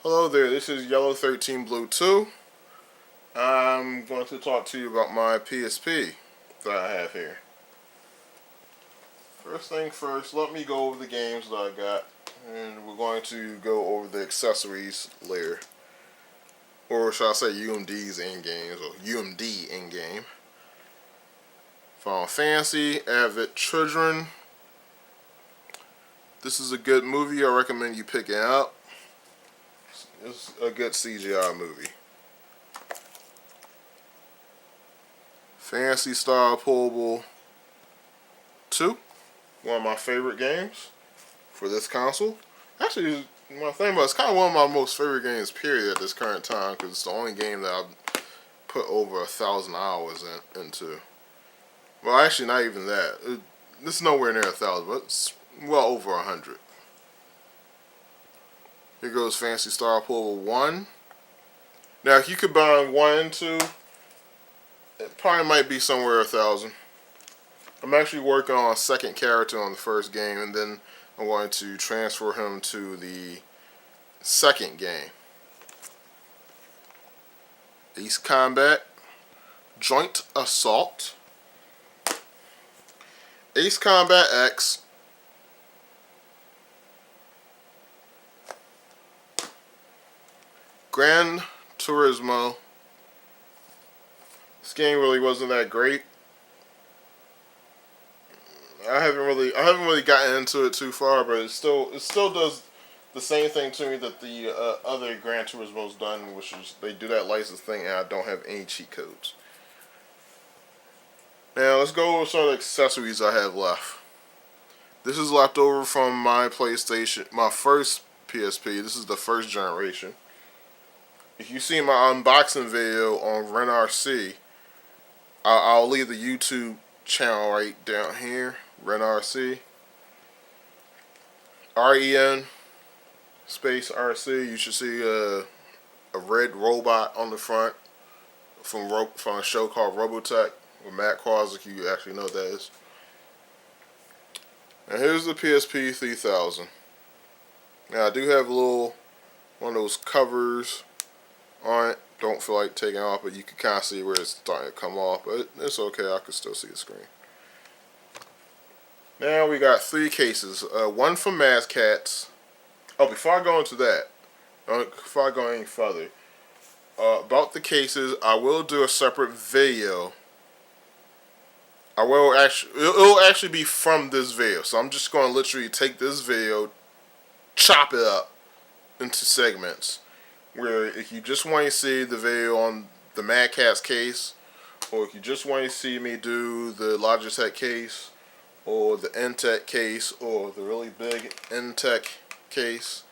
Hello there, this is yellow13blue2. I'm going to talk to you about my PSP that I have here. First thing first, let me go over the games that I got, and we're going to go over the accessories later. Or should I say UMDs in games, or UMD in game. Final Fantasy, Avid Children. This is a good movie, I recommend you pick it up. It's a good CGI movie. Phantasy Star Pullable 2, one of my favorite games for this console. Actually, my thing about it's kind of one of my most favorite games, period, at this current time, because it's the only game that I've put over 1,000 hours into. Well, actually, not even that. It's nowhere near 1,000, but it's well over 100. Here goes Phantasy Star Pullable 1. Now, if you combine 1 and 2, it probably might be somewhere 1,000. I'm actually working on a second character on the first game, and then I'm going to transfer him to the second game. Ace Combat, Joint Assault, Ace Combat X, Gran Turismo. This game really wasn't that great. I haven't really gotten into it too far, but it still does the same thing to me that the other Gran Turismo's done, which is they do that license thing, and I don't have any cheat codes. Now let's go over some of the accessories I have left. This is left over from my PlayStation, my first PSP. This is the first generation. If you see my unboxing video on RenRC, I'll leave the YouTube channel right down here. RenRC, REN space RC. You should see a red robot on the front from a show called Robotech with Matt Quasick. You actually know what that is. And here's the PSP3000. Now I do have a little one of those covers on it. Don't feel like taking it off, but you can kind of see where it's starting to come off. But it's okay. I can still see the screen. Now we got 3 cases. One from Mad Catz. Oh, before I go into that, before I go any further, about the cases, I will do a separate video. It'll actually be from this video. So I'm just going to literally take this video, chop it up into segments. Where if you just want to see the video on the Mad Catz case, or if you just want to see me do the Logitech case, or the Intech case, or the really big Intech case.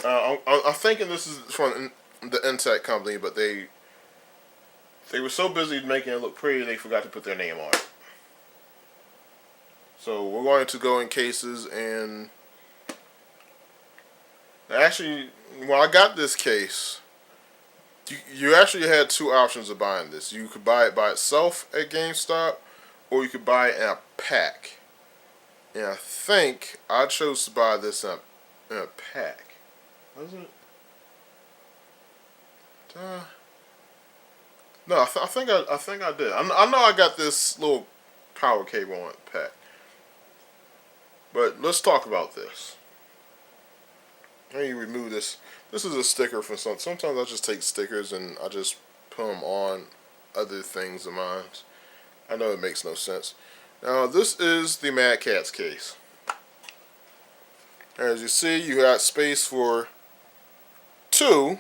I'm thinking this is from the Intech company, but they were so busy making it look pretty, they forgot to put their name on it. So we're going to go in cases, and actually, when I got this case, you actually had 2 options of buying this. You could buy it by itself at GameStop, or you could buy it in a pack. And I think I chose to buy this in a pack. Was it? No, I think I did. I know I got this little power cable on a pack. But let's talk about this. Let me remove this. This is a sticker from something. Sometimes I just take stickers and I just put them on other things of mine. I know it makes no sense. Now this is the Mad Catz case. As you see, you got space for 2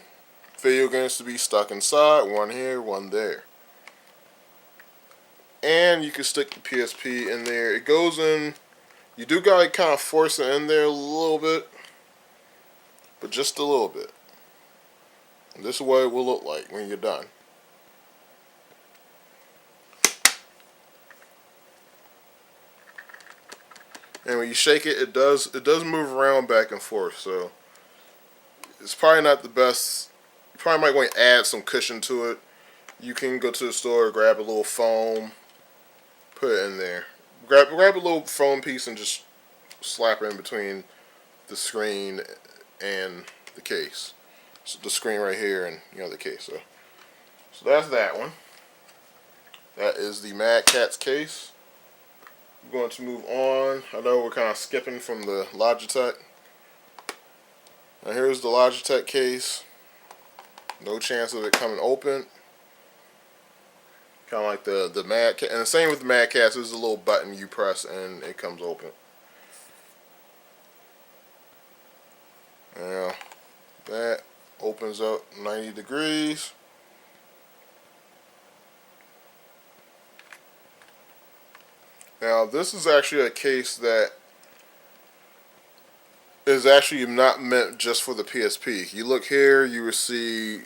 video games to be stuck inside. One here, one there. And you can stick the PSP in there. It goes in. You do gotta kind of force it in there a little bit. But just a little bit. And this is what it will look like when you're done. And when you shake it, it does move around back and forth. So it's probably not the best. You probably might want to add some cushion to it. You can go to the store, grab a little foam, put it in there. Grab a little foam piece and just slap it in between the screen and the case. the screen right here and the case. So that's that one. That is the Mad Catz case. We're going to move on. I know we're kind of skipping from the Logitech. Now here's the Logitech case. No chance of it coming open. Kind of like the Mad Catz. And the same with the Mad Catz. There's a little button you press and it comes open. Now that opens up 90 degrees. Now this is actually a case that is actually not meant just for the PSP. You look here, you will see,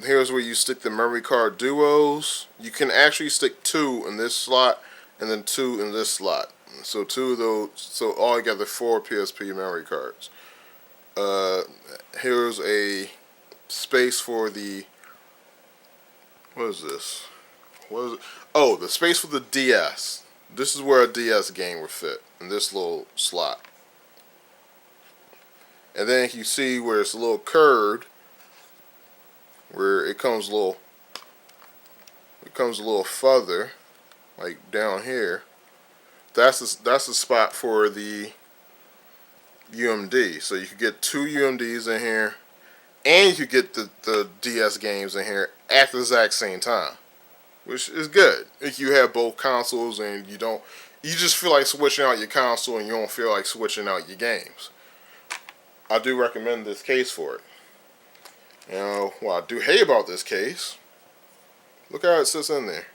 here's where you stick the memory card duos. You can actually stick 2 in this slot and then 2 in this slot. So 2 of those, so altogether 4 PSP memory cards. Here's a space for the, what is this? What is it? Oh, the space for the DS. This is where a DS game would fit, in this little slot. And then you see where it's a little curved, where it comes a little further, like down here. That's the spot for the UMD. So you could get 2 UMDs in here, and you could get the DS games in here at the exact same time, which is good. If you have both consoles and you just feel like switching out your console and you don't feel like switching out your games. I do recommend this case for it. Now, what I do hate about this case, look how it sits in there.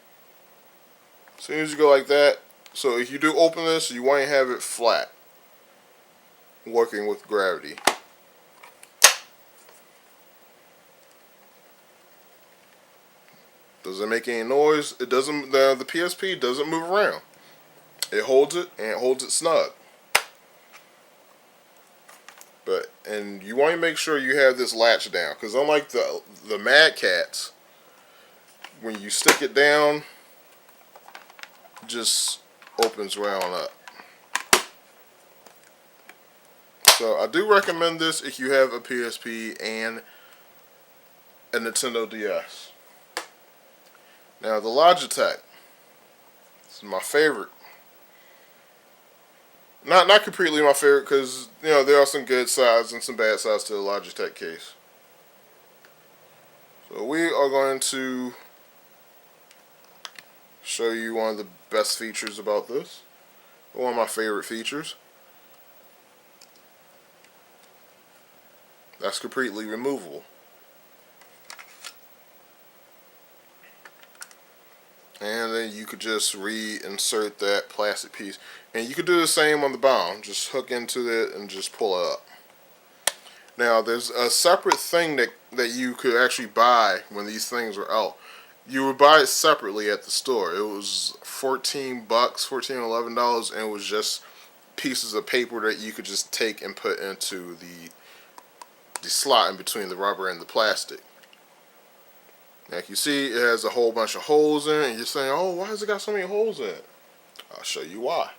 As soon as you go like that, so if you do open this, you want to have it flat, working with gravity. Does it make any noise? It doesn't. The PSP doesn't move around. It holds it and it holds it snug. And you want to make sure you have this latch down, because unlike the Mad Catz, when you stick it down, it just opens right on up. So I do recommend this if you have a PSP and a Nintendo DS. Now the Logitech, this is my favorite. Not completely my favorite, because there are some good sides and some bad sides to the Logitech case. So we are going to show you one of the best features about this. One of my favorite features. That's completely removable. And then you could just reinsert that plastic piece. And you could do the same on the bottom. Just hook into it and just pull it up. Now, there's a separate thing that you could actually buy when these things are out. You would buy it separately at the store. It was $14, $14 or $11, and it was just pieces of paper that you could just take and put into the slot in between the rubber and the plastic. Like you see, it has a whole bunch of holes in it, and you're saying, oh, why has it got so many holes in it? I'll show you why.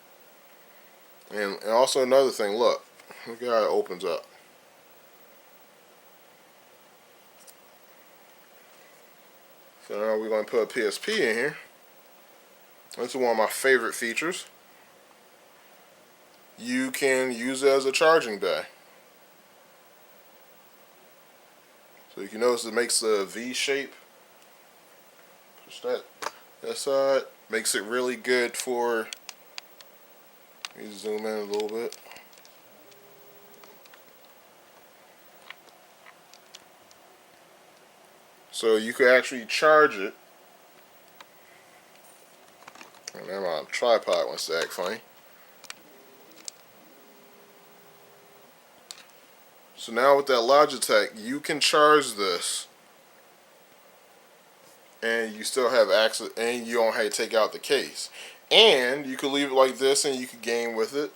And also another thing, look how it opens up. So now we're going to put a PSP in here. This is one of my favorite features. You can use it as a charging bay. So you can notice it makes a V shape. Push that side. Makes it really good for, let me zoom in a little bit. So you could actually charge it. And then my tripod wants to act funny. So now with that Logitech, you can charge this, and you still have access, and you don't have to take out the case. And you can leave it like this, and you can game with it.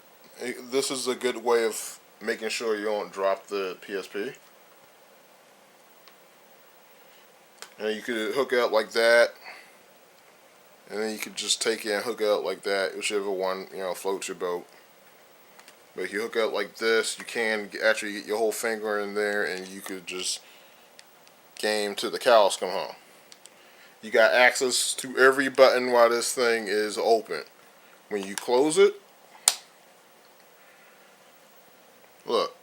This is a good way of making sure you don't drop the PSP. And you could hook it up like that, and then you could just take it and hook it up like that, whichever one floats your boat. But if you hook it up like this, you can actually get your whole finger in there, and you could just game till the cows come home. You got access to every button while this thing is open. When you close it, look.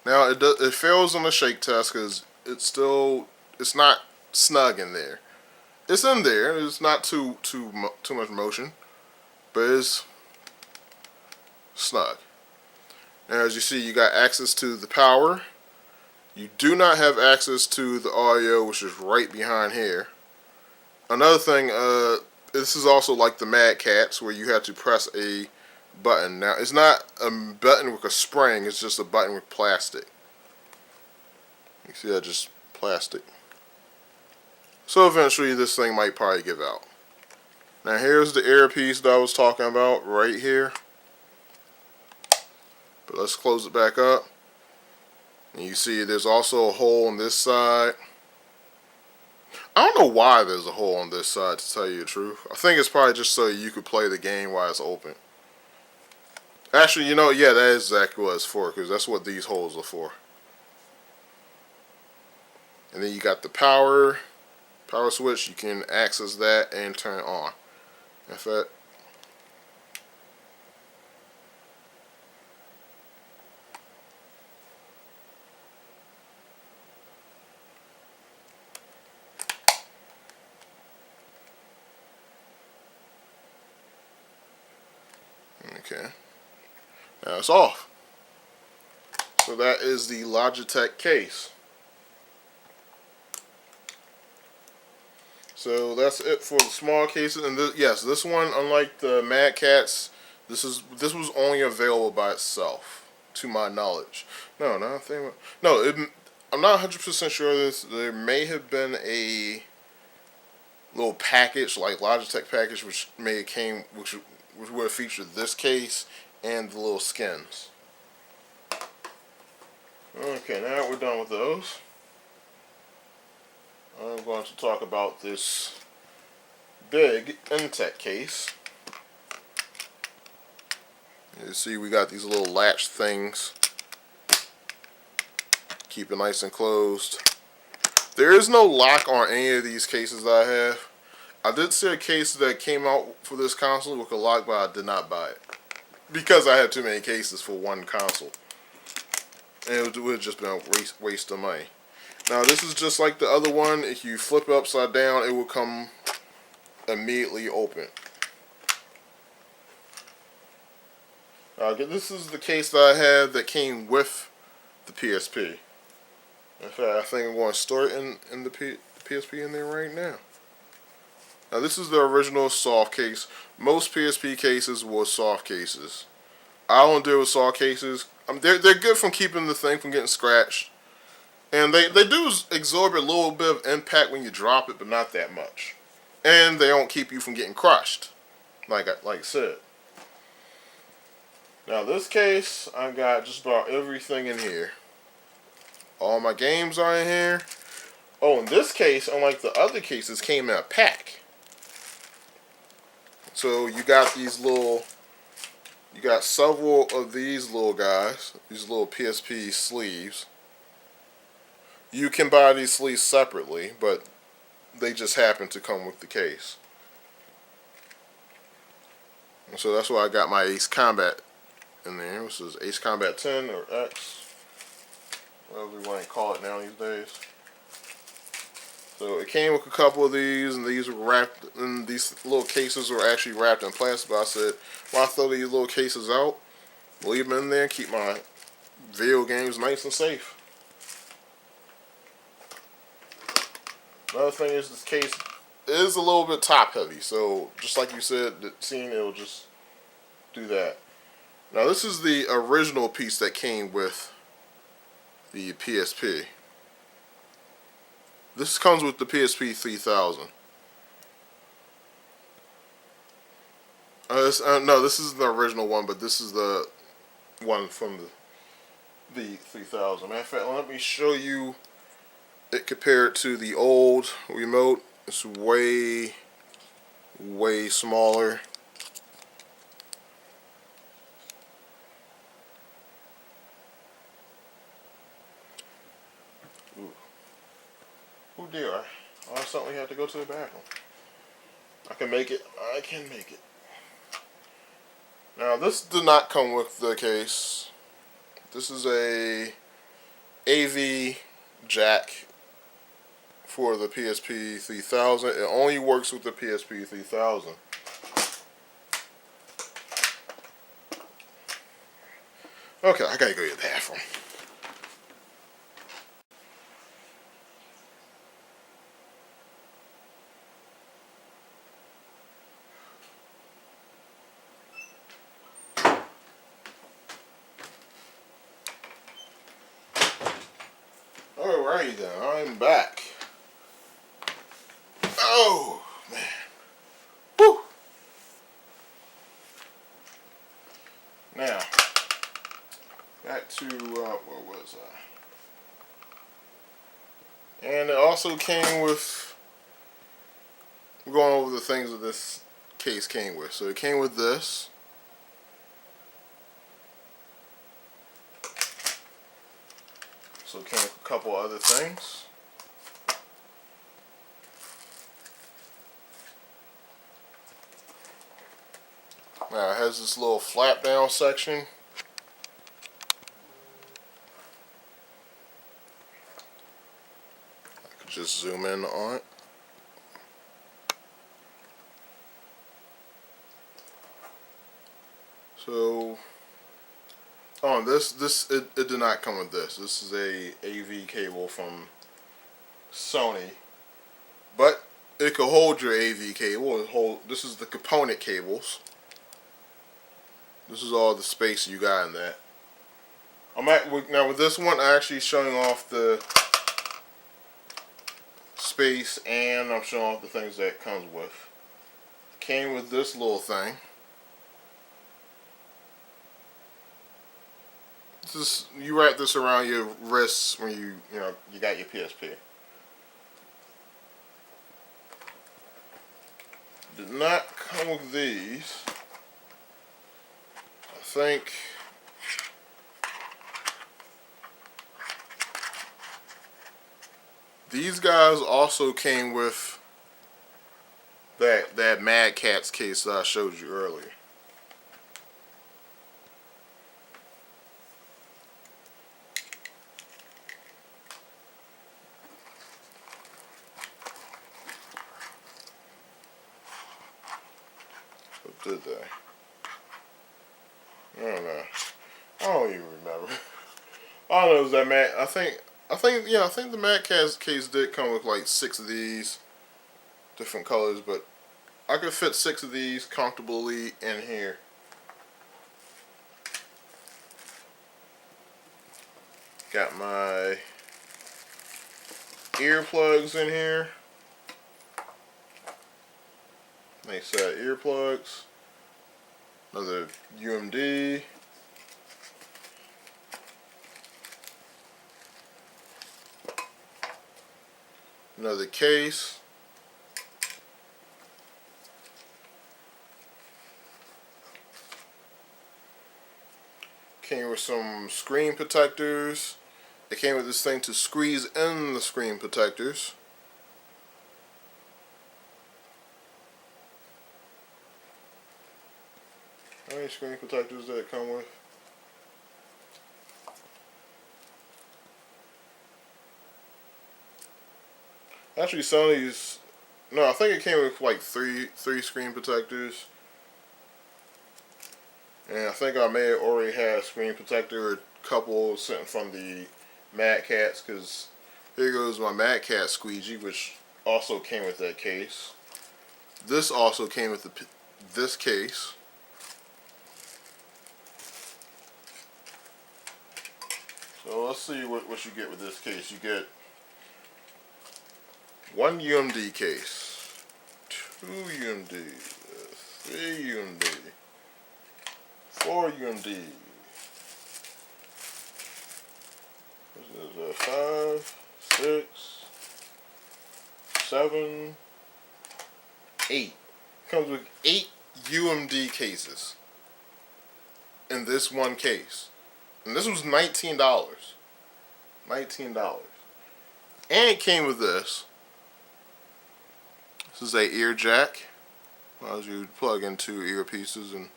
Now it fails on the shake test because it's not snug in there. It's in there. It's not too much motion, but it's snug. Now, as you see, you got access to the power. You do not have access to the audio, which is right behind here. Another thing, this is also like the Mad Catz, where you have to press a button. Now, it's not a button with a spring, it's just a button with plastic. You see that, just plastic. So eventually this thing might probably give out. Now here's the earpiece that I was talking about right here. But let's close it back up. And you see there's also a hole on this side. I don't know why there's a hole on this side, to tell you the truth. I think it's probably just so you could play the game while it's open. Actually, you know, yeah, that is exactly what it's for, because that's what these holes are for. And then you got the power switch. You can access that and turn it on. In fact, okay, now it's off. So that is the Logitech case. So that's it for the small cases. And yes, this one, unlike the Mad Catz, this was only available by itself, to my knowledge. No, I'm not 100% sure of this. There may have been a little package, like Logitech package, which would have featured this case and the little skins. Okay, now that we're done with those, I'm going to talk about this big Intech case. You see we got these little latch things. Keep it nice and closed. There is no lock on any of these cases I have. I did see a case that came out for this console with a lock, but I did not buy it. Because I had too many cases for one console. And it would have just been a waste of money. Now this is just like the other one. If you flip it upside down, it will come immediately open. This is the case that I had that came with the PSP. In fact, I think I'm going to store it in the PSP in there right now. Now this is the original soft case. Most PSP cases were soft cases. I don't deal with soft cases. They're good from keeping the thing from getting scratched. And they do absorb a little bit of impact when you drop it, but not that much. And they don't keep you from getting crushed, like I said. Now this case, I got just about everything in here. All my games are in here. Oh, in this case, unlike the other cases, came in a pack. So you got several of these little guys, these little PSP sleeves. You can buy these sleeves separately, but they just happen to come with the case. And so that's why I got my Ace Combat in there. This is Ace Combat 10 or X, whatever you want to call it now these days. So it came with a couple of these, and these were wrapped, and these little cases were actually wrapped in plastic. But I said, why throw these little cases out? Leave them in there, keep my video games nice and safe. Another thing is this case is a little bit top heavy, so just like you said, the scene, it'll just do that. Now this is the original piece that came with the PSP. This comes with the PSP3000. No, this is the original one, but this is the one from the 3000. Matter of fact, let me show you it compared to the old remote. It's way smaller. dear, I suddenly had to go to the bathroom. I can make it. I can make it. Now this did not come with the case. This is a AV jack for the PSP3000. It only works with the PSP3000. Okay, I gotta go to the bathroom. Alrighty then, I'm back. Oh, man. Woo! Now, back to, where was I? And it also came with, we're going over the things that this case came with. So it came with this. So it came with a couple other things. Now it has this little flap down section. I could just zoom in on it. So, it did not come with this. This is a AV cable from Sony, but it could hold your AV cable. This is the component cables. This is all the space you got in that. Now with this one, I'm actually showing off the space, and I'm showing off the things that it comes with. Came with this little thing. You wrap this around your wrists when you got your PSP. Did not come with these. I think these guys also came with that Mad Catz case that I showed you earlier. What did they? I don't know. I don't even remember. All I know is that I think the Mad Catz case did come with like 6 of these different colors, but I could fit 6 of these comfortably in here. Got my earplugs in here. Nice set of earplugs. Another UMD. Another case. Came with some screen protectors. It came with this thing to squeeze in the screen protectors. How many screen protectors did it come with? Actually, some of these, no, I think it came with like three screen protectors. And I think I may have already had a screen protector, a couple sitting from the Mad Catz, because here goes my Mad Catz squeegee, which also came with that case. This also came with this case. So let's see what you get with this case. You get 1 UMD case, 2 UMD, 3 UMD, 4 UMD. This is 5, 6, 7, 8. Comes with 8 UMD cases in this one case. And this was $19. $19. And it came with this. This is a ear jack. Allows you to plug in two earpieces and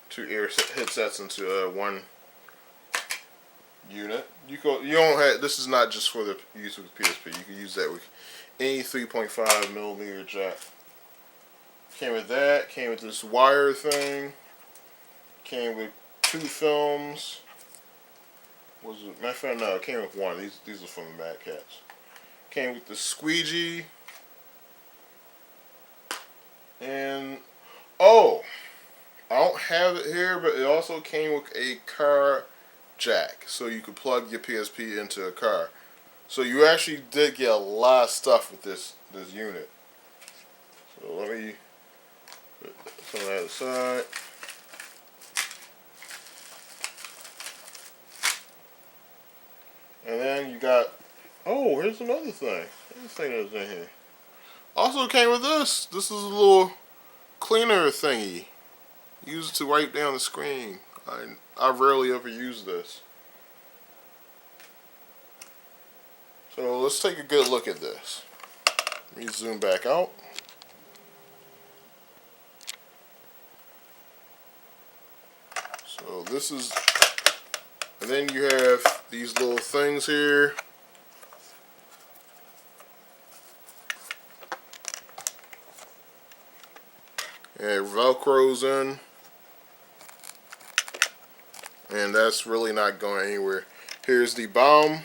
two ear headsets into one unit. You don't have. This is not just for the use with the PSP. You can use that with any 3.5 millimeter jack. Came with that. Came with this wire thing. Came with two films. Was it? Matter of fact, no. It came with one. These are from the Mad Cats. Came with the squeegee. And oh, I don't have it here, but it also came with a car jack, so you could plug your PSP into a car. So you actually did get a lot of stuff with this unit. So let me put some of that aside. And then you got, oh, here's another thing. This thing that's in here. Also came with this. This is a little cleaner thingy. Use it to wipe down the screen. I rarely ever use this. So let's take a good look at this. Let me zoom back out. So this is, and then you have these little things here. And it velcros in. And that's really not going anywhere. Here's the bomb.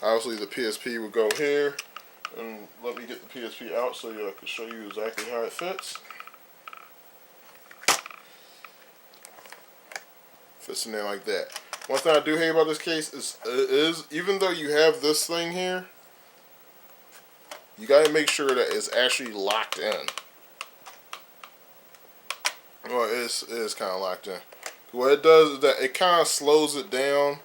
Obviously the PSP would go here. And let me get the PSP out so I can show you exactly how it fits. Fits in there like that. One thing I do hate about this case is even though you have this thing here, you gotta make sure that it's actually locked in. Well, it is kind of locked in. What it does is that it kind of slows it down,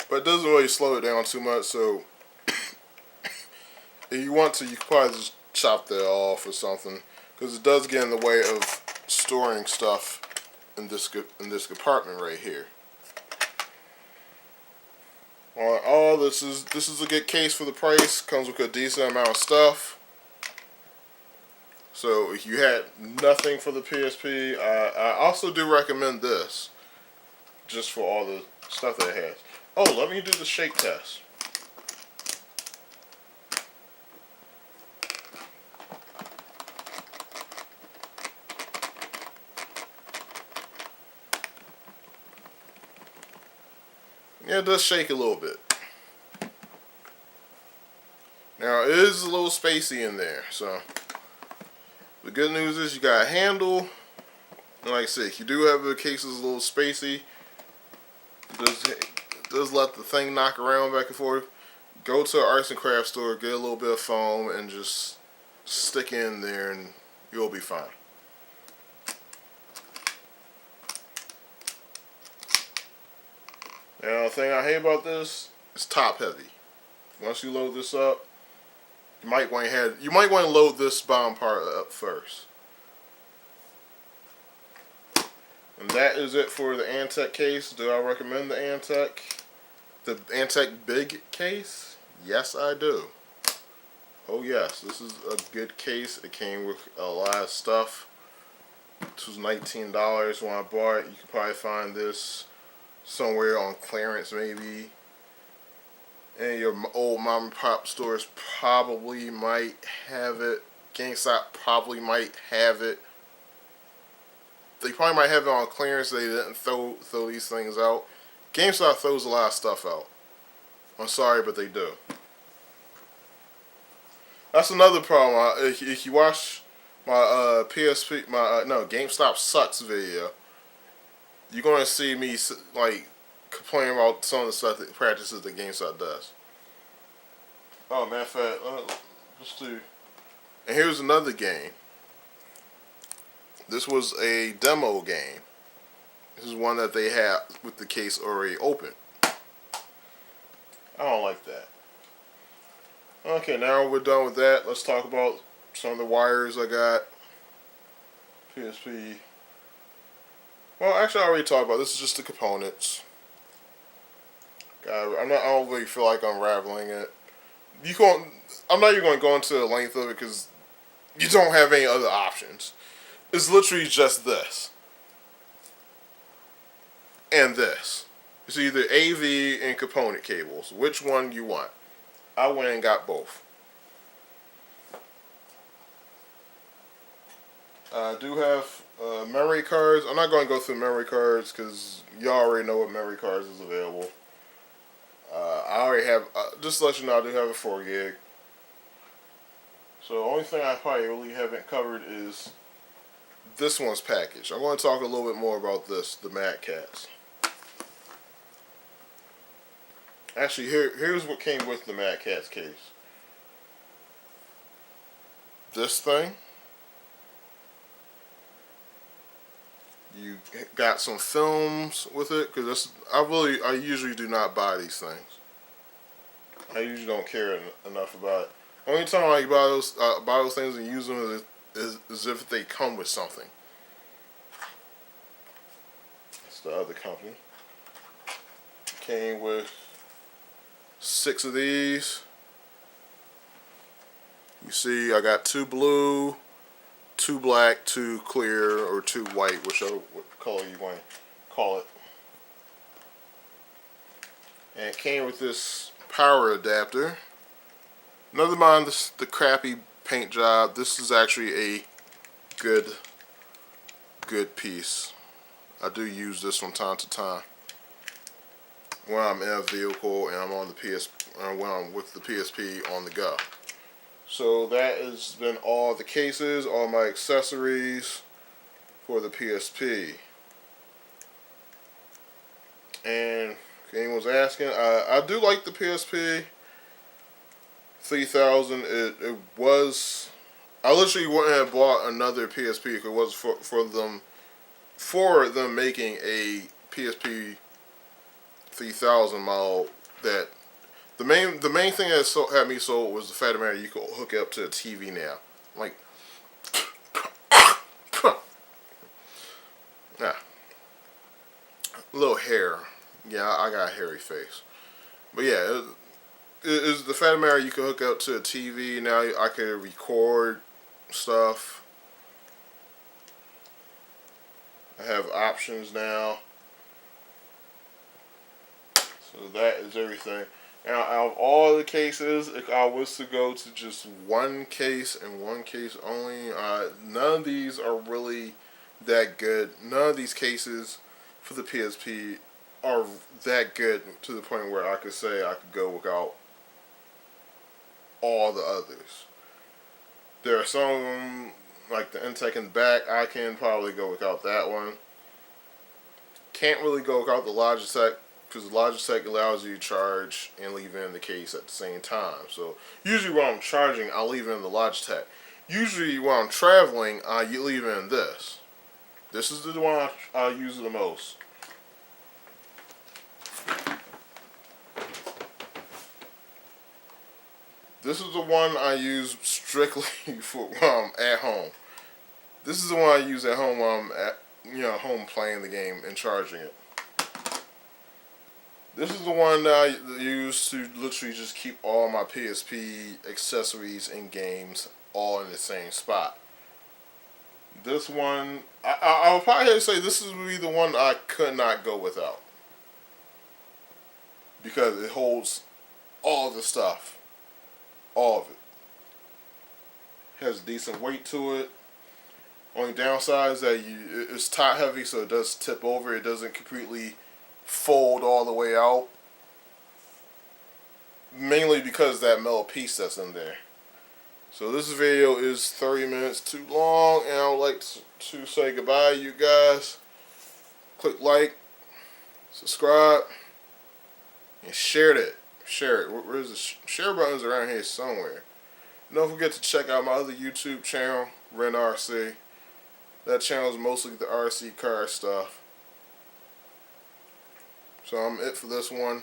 but it doesn't really slow it down too much. So if you want to, you can probably just chop that off or something, because it does get in the way of storing stuff in this compartment right here. All this is a good case for the price. Comes with a decent amount of stuff. So if you had nothing for the PSP, I also do recommend this, just for all the stuff that it has. Oh, let me do the shake test. Yeah, it does shake a little bit. Now, it is a little spacey in there, so the good news is you got a handle. And like I said, if you do have the cases a little spacey, it does let the thing knock around back and forth. Go to an arts and crafts store, get a little bit of foam, and just stick it in there, and you'll be fine. Now, the thing I hate about this is top heavy. Once you load this up, you might want to load this bottom part up first. And that is it for the Antec case. Do I recommend the Antec? The Antec big case? Yes, I do. Oh yes, this is a good case. It came with a lot of stuff. This was $19 when I bought it. You could probably find this somewhere on clearance maybe. And your old mom and pop stores probably might have it. GameStop probably might have it. They probably might have it on clearance. They didn't throw these things out. GameStop throws a lot of stuff out. I'm sorry, but they do. That's another problem. If you watch my PSP, GameStop sucks video, you're going to see me like complaining about some of the stuff that practices that GameStop does. Oh, matter of fact, let's do. And here's another game. This was a demo game. This is one that they have with the case already open. I don't like that. Okay, now we're done with that. Let's talk about some of the wires I got. PSP. Well, actually, I already talked about this. Is just the components. I don't really feel like unraveling it. I'm not even going to go into the length of it because you don't have any other options. It's literally just this and this. It's either AV and component cables. Which one you want? I went and got both. I do have memory cards. I'm not going to go through memory cards because y'all already know what memory cards is available. I already have, just to let you know, I do have a 4 gig. So the only thing I probably really haven't covered is this one's package. I'm going to talk a little bit more about this, the Mad Catz. Actually, here's what came with the Mad Catz case. This thing. You got some films with it because I usually do not buy these things. I usually don't care enough about it. Only time I buy those things and use them is if they come with something. That's the other company. Came with 6 of these. You see, I got 2 blue, 2 black, 2 clear, or 2 white, whichever color you want to call it. And it came with this power adapter. Never mind the crappy paint job. This is actually a good piece. I do use this from time to time when I'm in a vehicle and I'm on when I'm with the PSP on the go. So that has been all the cases, all my accessories for the PSP. And if anyone's asking, I do like the PSP 3000. It was, I literally wouldn't have bought another PSP if it was for them making a PSP 3000 model. That the main thing that had me sold was the fact that you could hook it up to a TV now. Like, yeah, a little hair. Yeah, I got a hairy face. But yeah, it's the fact that you can hook up to a TV now. I can record stuff. I have options now. So that is everything. Now, out of all the cases, if I was to go to just one case and one case only, none of these are really that good. None of these cases for the PSP are that good to the point where I could say I could go without all the others. There are some of them, like the Intech in the back, I can probably go without that one. Can't really go without the Logitech, because the Logitech allows you to charge and leave in the case at the same time. So usually when I'm charging, I'll leave in the Logitech. Usually when I'm traveling, you leave in this. This is the one I use the most. This is the one I use strictly for when I'm at home. This is the one I use at home when I'm at home playing the game and charging it. This is the one that I use to literally just keep all my PSP accessories and games all in the same spot. This one, I would probably have to say this would be the one I could not go without. Because it holds all the stuff. All of it. Has decent weight to it. Only downside is that it's top heavy, so it does tip over. It doesn't completely fold all the way out. Mainly because of that metal piece that's in there. So this video is 30 minutes too long, and I would like to say goodbye to you guys. Click like, subscribe, and share it. Share it. Where's the share buttons around here somewhere? Don't forget to check out my other YouTube channel, Ren RC. That channel is mostly the RC car stuff. So I'm it for this one.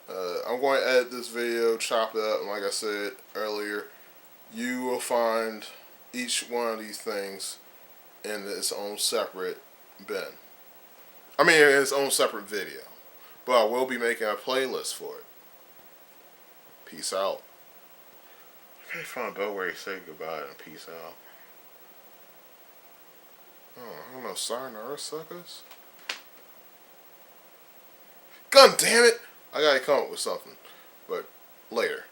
I'm going to edit this video, chop it up, and like I said earlier, you will find each one of these things in its own separate bin. I mean, in its own separate video. but I will be making a playlist for it. Peace out. I can't find a better way to say goodbye and peace out. Oh, I don't know. Sorry, Earth suckers. God damn it! I gotta come up with something, but later.